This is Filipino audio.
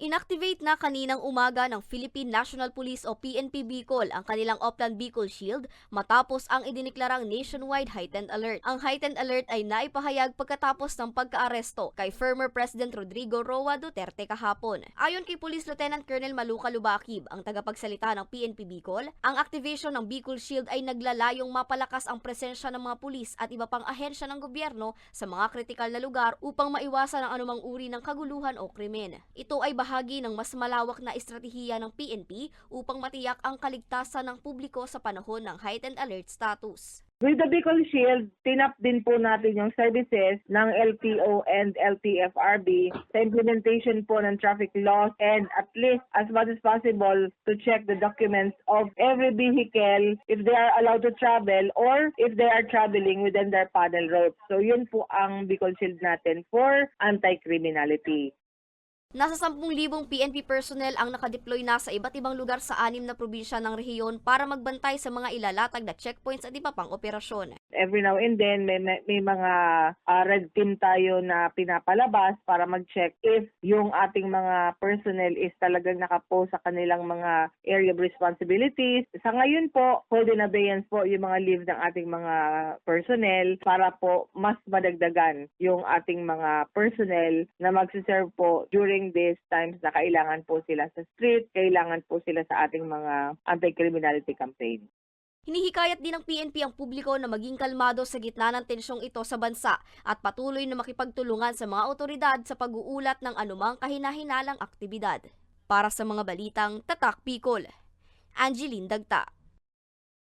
Inactivate na kaninang umaga ng Philippine National Police o PNP Bicol ang kanilang Oplan Bicol Shield matapos ang idineklarang nationwide heightened alert. Ang heightened alert ay naipahayag pagkatapos ng pagkaaresto kay former President Rodrigo Roa Duterte kahapon. Ayon kay Police Lieutenant Colonel Maluca Lubakib, ang tagapagsalita ng PNP Bicol, ang activation ng Bicol Shield ay naglalayong mapalakas ang presensya ng mga pulis at iba pang ahensya ng gobyerno sa mga kritikal na lugar upang maiwasan ang anumang uri ng kaguluhan o krimen. Ito ay bahagi ng mas malawak na estratehiya ng PNP upang matiyak ang kaligtasan ng publiko sa panahon ng heightened alert status. With the Bicol Shield, tinap din po natin yung services ng LTO and LTFRB sa implementation po ng traffic laws and at least as much as possible to check the documents of every vehicle if they are allowed to travel or if they are traveling within their panel roads. So yun po ang Bicol Shield natin for anti-criminality. Nasa 10,000 PNP personnel ang nakadeploy na sa iba't ibang lugar sa 6 na probinsya ng rehiyon para magbantay sa mga ilalatag na checkpoints at iba pang operasyon. Every now and then may mga red team tayo na pinapalabas para mag-check if yung ating mga personnel is talagang nakapost sa kanilang mga area of responsibilities. Sa ngayon po, hold in abeyance po yung mga leave ng ating mga personnel para po mas madagdagan yung ating mga personnel na magsiserve po during these times na kailangan po sila sa street, kailangan po sila sa ating mga anti-criminality campaign. Hinihikayat din ng PNP ang publiko na maging kalmado sa gitna ng tensyong ito sa bansa at patuloy na makipagtulungan sa mga otoridad sa pag-uulat ng anumang kahinahinalang aktibidad. Para sa mga balitang Tatak Bicol, Angeline Dagta.